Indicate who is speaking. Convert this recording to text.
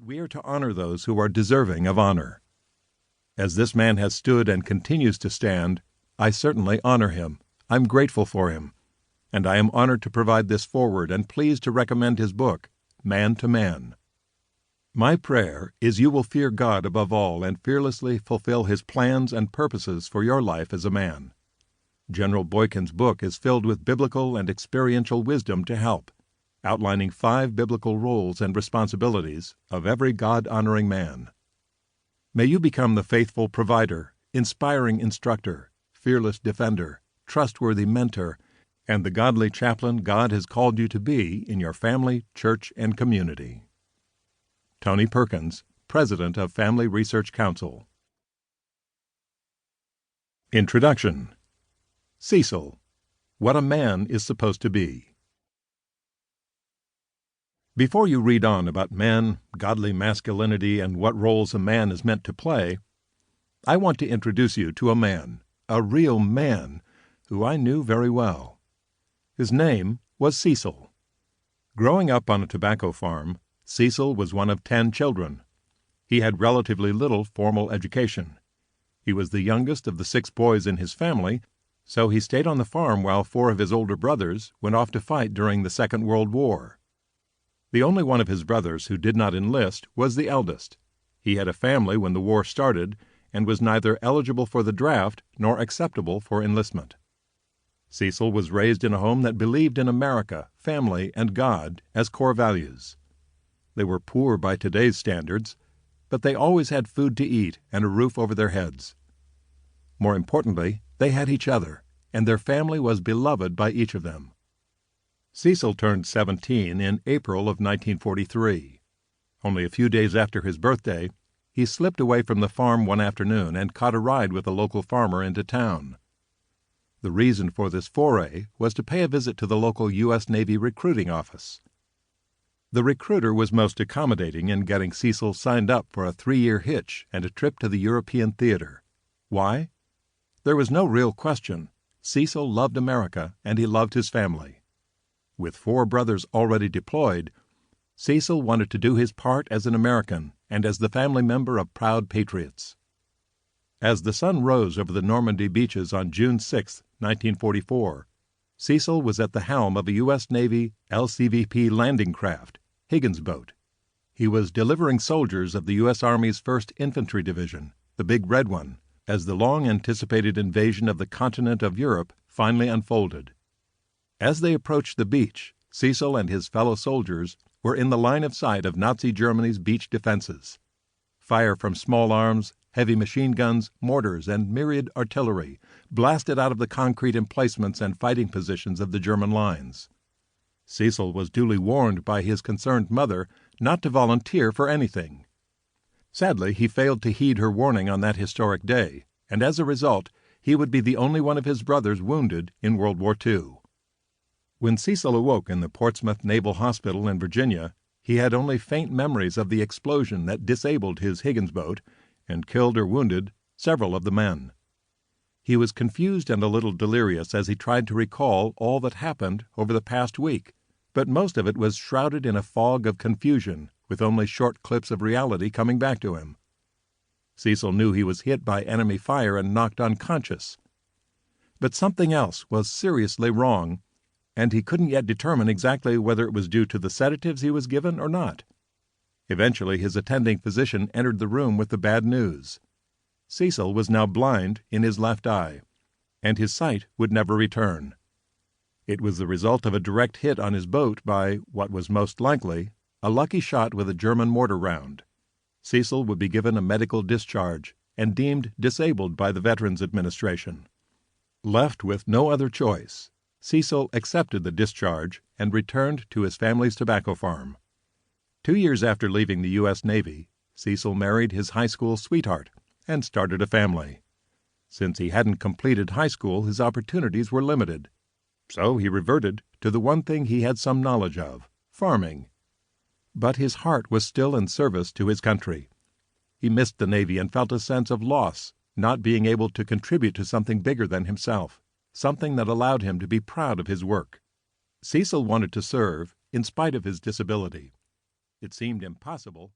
Speaker 1: that we are to honor those who are deserving of honor. As this man has stood and continues to stand, I certainly honor him. I'm grateful for him, and I am honored to provide this foreword and pleased to recommend his book, Man to Man. My prayer is you will fear God above all and fearlessly fulfill His plans and purposes for your life as a man. General Boykin's book is filled with biblical and experiential wisdom to help, outlining 5 biblical roles and responsibilities of every God-honoring man. May you become the faithful provider, inspiring instructor, fearless defender, trustworthy mentor, and the godly chaplain God has called you to be in your family, church, and community. Tony Perkins, President of Family Research Council. Introduction. Cecil, What a Man is Supposed to Be. Before you read on about men, godly masculinity, and what roles a man is meant to play, I want to introduce you to a man, a real man, who I knew very well. His name was Cecil. Growing up on a tobacco farm, Cecil was one of 10 children. He had relatively little formal education. He was the youngest of the 6 boys in his family, so he stayed on the farm while 4 of his older brothers went off to fight during the Second World War. The only one of his brothers who did not enlist was the eldest. He had a family when the war started and was neither eligible for the draft nor acceptable for enlistment. Cecil was raised in a home that believed in America, family, and God as core values. They were poor by today's standards, but they always had food to eat and a roof over their heads. More importantly, they had each other, and their family was beloved by each of them. Cecil turned 17 in April of 1943. Only a few days after his birthday, he slipped away from the farm one afternoon and caught a ride with a local farmer into town. The reason for this foray was to pay a visit to the local U.S. Navy recruiting office. The recruiter was most accommodating in getting Cecil signed up for a 3-year hitch and a trip to the European theater. Why? There was no real question. Cecil loved America, and he loved his family. With 4 brothers already deployed, Cecil wanted to do his part as an American and as the family member of proud patriots. As the sun rose over the Normandy beaches on June 6, 1944, Cecil was at the helm of a U.S. Navy LCVP landing craft, Higgins boat. He was delivering soldiers of the U.S. Army's 1st Infantry Division, the Big Red One, as the long-anticipated invasion of the continent of Europe finally unfolded. As they approached the beach, Cecil and his fellow soldiers were in the line of sight of Nazi Germany's beach defenses. Fire from small arms, heavy machine guns, mortars, and myriad artillery blasted out of the concrete emplacements and fighting positions of the German lines. Cecil was duly warned by his concerned mother not to volunteer for anything. Sadly, he failed to heed her warning on that historic day, and as a result, he would be the only one of his brothers wounded in World War II. When Cecil awoke in the Portsmouth Naval Hospital in Virginia, he had only faint memories of the explosion that disabled his Higgins boat and killed or wounded several of the men. He was confused and a little delirious as he tried to recall all that happened over the past week, but most of it was shrouded in a fog of confusion, with only short clips of reality coming back to him. Cecil knew he was hit by enemy fire and knocked unconscious. But something else was seriously wrong, and he couldn't yet determine exactly whether it was due to the sedatives he was given or not. Eventually, his attending physician entered the room with the bad news. Cecil was now blind in his left eye, and his sight would never return. It was the result of a direct hit on his boat by, what was most likely, a lucky shot with a German mortar round. Cecil would be given a medical discharge and deemed disabled by the Veterans Administration. Left with no other choice, Cecil accepted the discharge and returned to his family's tobacco farm. 2 years after leaving the U.S. Navy, Cecil married his high school sweetheart and started a family. Since he hadn't completed high school, his opportunities were limited. So he reverted to the one thing he had some knowledge of, farming. But his heart was still in service to his country. He missed the Navy and felt a sense of loss, not being able to contribute to something bigger than himself, something that allowed him to be proud of his work. Cecil wanted to serve in spite of his disability. It seemed impossible